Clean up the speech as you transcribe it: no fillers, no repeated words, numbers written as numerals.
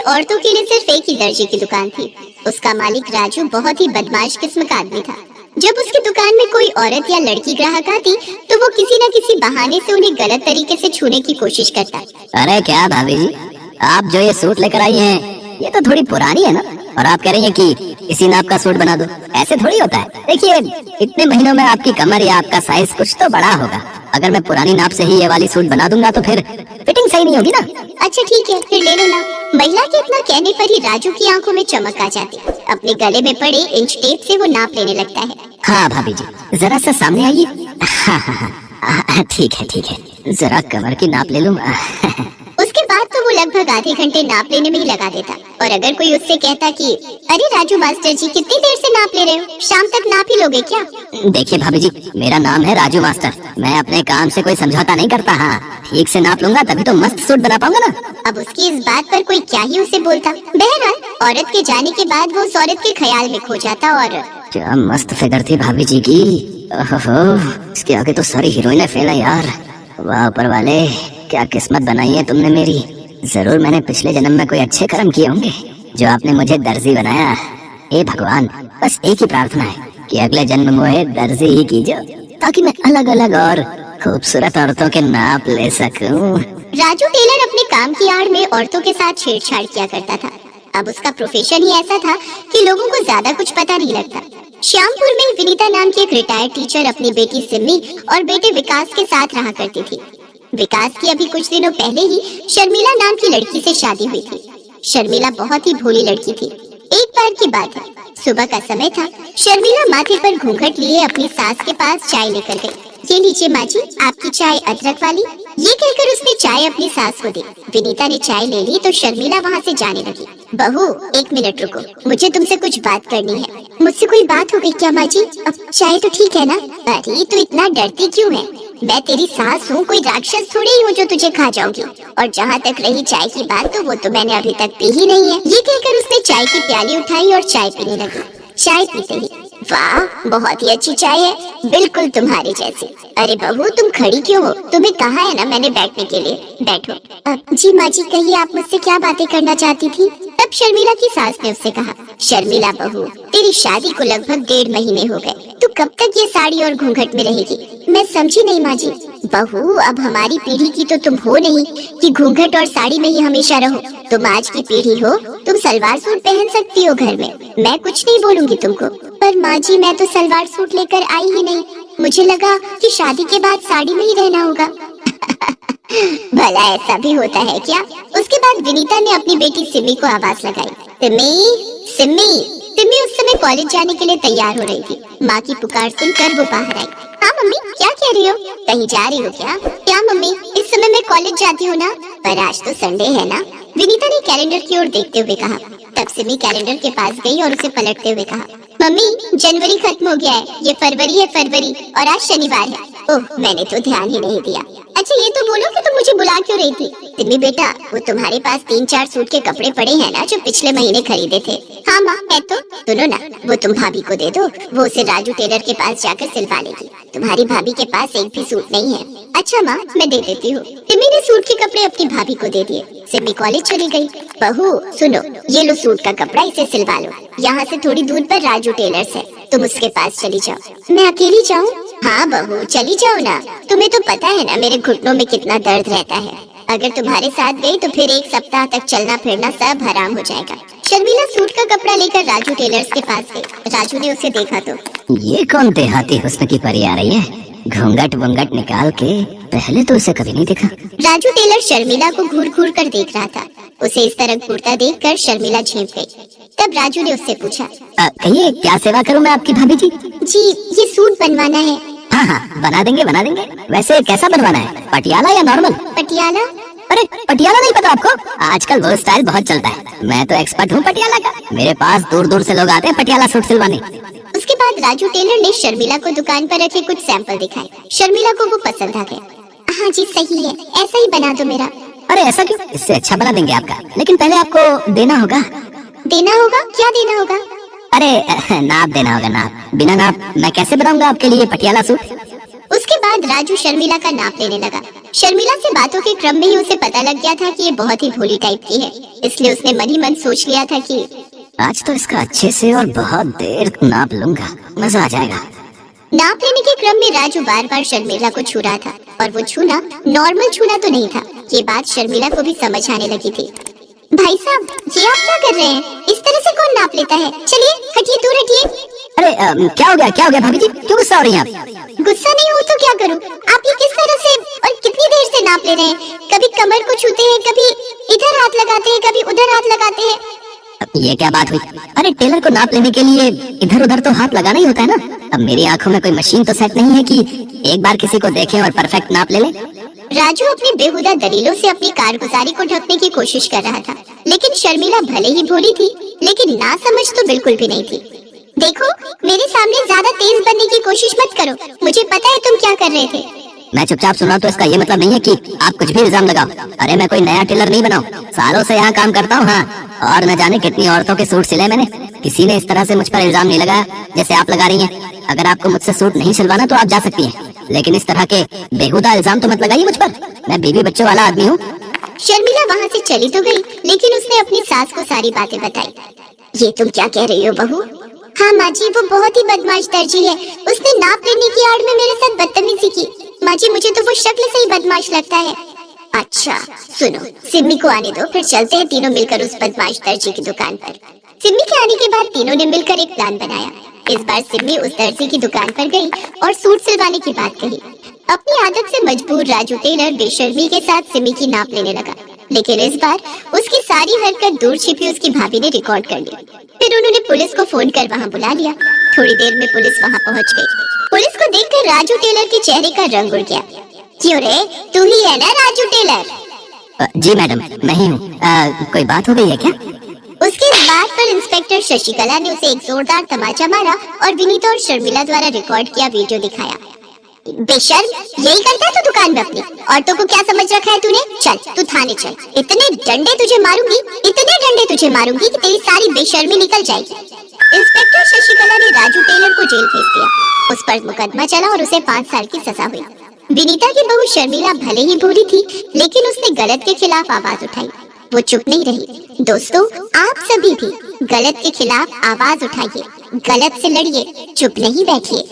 औरतों के लिए सिर्फ एक ही दर्जी की दुकान थी। उसका मालिक राजू बहुत ही बदमाश किस्म का आदमी था। जब उसकी दुकान में कोई औरत या लड़की ग्राहक आती तो वो किसी न किसी बहाने से उन्हें गलत तरीके से छूने की कोशिश करता। अरे क्या भाभी जी, आप जो ये सूट लेकर आई हैं, ये तो थोड़ी पुरानी है ना, और आप कह रही हैं कि इसी नाप का सूट बना दो। ऐसे थोड़ी होता है। देखिए, इतने महीनों में आपकी कमर या आपका साइज कुछ तो बड़ा होगा। अगर मैं पुरानी नाप से ही ये वाली सूट बना दूंगा तो फिर फिटिंग सही नहीं होगी ना। अच्छा ठीक है, फिर ले लो ना। महिला के इतना कहने पर ही राजू की आंखों में चमक आ जाती। अपने गले में पड़े इंच टेप से वो नाप लेने लगता है। हाँ भाभी जी, जरा सा सामने आइए। हाँ हाँ हाँ, ठीक है ठीक है, जरा कमर की नाप ले लूँ। उसके बाद तो वो लगभग आधे घंटे नाप लेने में ही लगा देता। और अगर कोई उससे कहता कि अरे राजू मास्टर जी, कितनी देर से नाप ले रहे हो, शाम तक नाप ही लोगे क्या? देखिए भाभी जी, मेरा नाम है राजू मास्टर। मैं अपने काम से कोई समझौता नहीं करता। हाँ, ठीक से नाप लूंगा तभी तो मस्त सूट बना पाऊंगा ना। अब उसकी इस बात पर कोई क्या ही उसे बोलता। बहरहाल औरत के जाने के बाद वो उस औरत के ख्याल में खो जाता। और क्या मस्त फिगर थी भाभी जी की। ओहो, इसके आगे तो सारी हीरोइनें फेल है यार। वाह ऊपर वाले, क्या किस्मत बनाई है तुमने मेरी। जरूर मैंने पिछले जन्म में कोई अच्छे कर्म किए होंगे जो आपने मुझे दर्जी बनाया। हे भगवान, बस एक ही प्रार्थना है कि अगले जन्म मुझे दर्जी ही कीजिए, ताकि मैं अलग अलग और खूबसूरत औरतों के नाप ले सकूं। राजू टेलर अपने काम की आड़ में औरतों के साथ छेड़छाड़ किया करता था। अब उसका प्रोफेशन ही ऐसा था कि लोगों को ज्यादा कुछ पता नहीं लगता। श्यामपुर में विनीता नाम की एक रिटायर्ड टीचर अपनी बेटी सिमी और बेटे विकास के साथ रहा करती थी। विकास की अभी कुछ दिनों पहले ही शर्मिला नाम की लड़की से शादी हुई थी। शर्मिला बहुत ही भोली लड़की थी। एक बार की बात है, सुबह का समय था। शर्मिला माथे पर घूंघट लिए अपनी सास के पास चाय लेकर गई। ये लीजिए माँ जी, आपकी चाय अदरक वाली। ये कहकर उसने चाय अपनी सास को दी। विनीता ने चाय ले ली तो शर्मिला वहाँ से जाने लगी। बहू, एक मिनट रुको, मुझे तुमसे कुछ बात करनी है। मुझसे कोई बात हो गई क्या माँ जी? अब चाय तो ठीक है ना? अरे तो इतना डरती क्यों है? मैं तेरी सास हूँ, कोई राक्षस थोड़ी ही हूँ जो तुझे खा जाऊंगी। और जहाँ तक रही चाय की बात, तो वो तो मैंने अभी तक पी ही नहीं है। ये कहकर उसने चाय की प्याली उठाई और चाय पीने लगी। चाय पीते ही, वाह, बहुत ही अच्छी चाय है, बिल्कुल तुम्हारे जैसी। अरे बहू, तुम खड़ी क्यों हो? तुम्हें कहा है ना मैंने बैठने के लिए, बैठो। जी माँ जी, कहिए आप मुझसे क्या बातें करना चाहती थी? तब शर्मिला की सास ने उससे कहा, शर्मिला बहू, तेरी शादी को लगभग 1.5 महीने हो गए। तू कब तक ये साड़ी और घूंघट में रहेगी? मैं समझी नहीं माँ जी। बहू, अब हमारी पीढ़ी की तो तुम हो नहीं कि घूंघट और साड़ी में ही हमेशा रहो। तुम आज की पीढ़ी हो, तुम सलवार सूट पहन सकती हो घर में। मैं कुछ नहीं बोलूंगी तुमको। पर माँ जी, मैं तो सलवार सूट लेकर आई ही नहीं। मुझे लगा कि शादी के बाद साड़ी में ही रहना होगा। भला ऐसा भी होता है क्या? उसके बाद विनीता ने अपनी बेटी सिमी को आवाज लगाई, सिमी, सिमी। सिमी उस समय कॉलेज जाने के लिए तैयार हो रही थी। माँ की पुकार सुनकर वो बाहर आई। हाँ मम्मी, क्या कह रही हो? कहीं जा रही हो क्या? क्या मम्मी, इस समय मैं कॉलेज जाती हूँ ना, पर आज तो संडे है ना। विनीता ने कैलेंडर की ओर देखते हुए कहा। तब सिमी कैलेंडर के पास गई और उसे पलटते हुए कहा, मम्मी, जनवरी खत्म हो गया है, ये फरवरी है, फरवरी, और आज शनिवार है। ओह, मैंने तो ध्यान ही नहीं दिया। अच्छा ये तो बोलो कि तुम मुझे बुला क्यों रही थी? सिमी बेटा, वो तुम्हारे पास 3-4 सूट के कपड़े पड़े हैं ना, जो पिछले महीने खरीदे थे। हाँ माँ, है तो। सुनो ना, वो तुम भाभी को दे दो, वो उसे राजू टेलर के पास जाकर सिलवा लेगी। तुम्हारी भाभी के पास एक भी सूट नहीं है। अच्छा माँ, मैं दे देती हूँ। सिमी ने सूट के कपड़े अपनी भाभी को दे दिए। सिमी कॉलेज चली गई। बहू सुनो, ये लो सूट का कपड़ा, इसे सिलवा लो। यहाँ से थोड़ी दूर पर राजू टेलर्स है, तुम उसके पास चली जाओ। मैं अकेली जाऊँ? हाँ बहू, चली जाओ ना। तुम्हें तो पता है ना मेरे घुटनों में कितना दर्द रहता है। अगर तुम्हारे साथ गई तो फिर 1 सप्ताह तक चलना फिरना सब हराम हो जाएगा। शर्मिला सूट का कपड़ा लेकर राजू टेलर्स के पास गई। राजू ने उसे देखा तो, ये कौन देहाती हुस्न की परी आ रही है? घूंघट वंगट निकाल के, पहले तो उसे कभी नहीं देखा। राजू टेलर शर्मिला को घूर घूर कर देख रहा था। उसे इस तरह घूरता देखकर शर्मिला झेप गई। तब राजू ने उससे पूछा, कहिए क्या सेवा करूं मैं आपकी भाभी जी? जी, ये सूट बनवाना है। हाँ हाँ, बना देंगे बना देंगे। वैसे कैसा बनवाना है, पटियाला या नॉर्मल? पटियाला। अरे पटियाला नहीं पता आपको? आजकल वो स्टाइल बहुत चलता है। मैं तो एक्सपर्ट हूँ पटियाला का। मेरे पास दूर दूर से लोग आते हैं पटियाला सूट सिलवाने। उसके बाद राजू टेलर ने शर्मिला को दुकान पर रखे कुछ सैंपल दिखाए। शर्मिला को वो पसंद आ गए। हाँ जी सही है, ऐसा ही बना दो मेरा। अरे ऐसा क्यों? इससे अच्छा बना देंगे आपका, लेकिन पहले आपको देना होगा। देना होगा? क्या देना होगा? अरे नाप देना होगा, नाप। बिना नाप मैं कैसे बनाऊंगा आपके लिए पटियाला सूट? उसके उसके बाद राजू शर्मिला का नाप लेने लगा। शर्मिला से बातों के क्रम में ही उसे पता लग गया था कि ये बहुत ही भोली टाइप की है, इसलिए उसने मन ही मन सोच लिया था कि आज तो इसका अच्छे से और बहुत देर नाप लूंगा, मजा आ जाएगा। नाप लेने के क्रम में राजू बार बार शर्मिला को छू रहा था, और वो छूना नॉर्मल छूना तो नहीं था। ये बात शर्मिला को भी समझ आने लगी थी। भाई साहब, ये आप क्या कर रहे हैं? इस तरह से कौन नाप लेता है? चलिए हटिए, दूर हटिए। अरे क्या हो गया भाभी जी, क्यों गुस्सा हो रही हैं आप? गुस्सा नहीं हो तो क्या करूं? आप ये किस तरह से और कितनी देर से नाप ले रहे हैं? कभी कमर को छूते हैं, कभी इधर हाथ लगाते हैं, कभी उधर हाथ लगाते हैं। ये क्या बात हुई? अरे टेलर को नाप लेने के लिए इधर उधर तो हाथ लगाना ही होता है ना। अब मेरी आंखों में कोई मशीन तो सेट नहीं है कि एक बार किसी को देखें और परफेक्ट नाप ले ले। राजू अपनी बेहुदा दलीलों से अपनी कारगुजारी को ढकने की कोशिश कर रहा था, लेकिन शर्मिला भले ही भोली थी, लेकिन ना समझ तो बिल्कुल भी नहीं थी। देखो, मेरे सामने ज्यादा तेज बनने की कोशिश मत करो, मुझे पता है तुम क्या कर रहे थे। मैं चुपचाप सुना तो इसका ये मतलब नहीं है कि आप कुछ भी इल्जाम लगाओ। अरे मैं कोई नया टेलर नहीं बनाऊं, सालों से यहाँ काम करता हूँ। हाँ, और न जाने कितनी औरतों के सूट सिले मैंने, किसी ने इस तरह से मुझ पर इल्जाम नहीं लगाया जैसे आप लगा रही हैं। अगर आपको मुझसे सूट नहीं सिलवाना तो आप जा सकती हैं, लेकिन इस तरह के बेहुदा इल्जाम तो मत लगाइए मुझ पर। मैं बीवी बच्चों वाला आदमी हूँ। शर्मिला वहाँ से चली तो गई, लेकिन उसने अपनी सास को सारी बातें बताई। ये तुम क्या कह रही हो बहू? हाँ माँ जी, वो बहुत ही बदमाश दर्जी है, उसने नाप लेने की आड़ में मेरे साथ बदतमीजी की। माँ जी, मुझे तो वो शक्ल से ही बदमाश लगता है। अच्छा सुनो, सिम्मी को आने दो, फिर चलते हैं तीनों मिलकर उस बदमाश दर्जी की दुकान पर। सिम्मी के आने के बाद तीनों ने मिलकर एक प्लान बनाया। इस बार सिम्मी उस दर्जी की दुकान पर गई और सूट सिलवाने की बात कही। अपनी आदत से मजबूर राजू टेलर बेशर्मी के साथ सिम्मी की नाप लेने लगा, लेकिन इस बार उसकी सारी हरकत दूर छिपी उसकी भाभी ने रिकॉर्ड कर ली। फिर उन्होंने पुलिस को फोन कर वहाँ बुला लिया। थोड़ी देर में पुलिस वहाँ पहुँच गई। पुलिस को देखकर राजू टेलर के चेहरे का रंग उड़ गया। क्यों रे, तू ही है ना राजू टेलर? जी मैडम, मैं ही हूँ। कोई बात हो गई है क्या? उसके बात पर इंस्पेक्टर शशिकला ने उसे एक जोरदार तमाचा मारा और विनीता और शर्मिला द्वारा रिकॉर्ड किया वीडियो दिखाया। बेशर्म, यही करता है तू दुकान में अपनी? औरतों को क्या समझ रखा है तूने? चल तू थाने चल, इतने डंडे तुझे मारूंगी कि तेरी सारी बेशर्मी निकल जाएगी। इंस्पेक्टर शशिकला ने राजू टेलर को जेल भेज दिया। उस पर मुकदमा चला और उसे 5 साल की सजा हुई। विनीता की बहू शर्मिला भले ही भोली थी, लेकिन उसने गलत के खिलाफ आवाज उठाई। वो चुप नहीं रही। दोस्तों, आप सभी भी गलत के खिलाफ आवाज उठाइए, गलत से लड़िए, चुप नहीं बैठिए।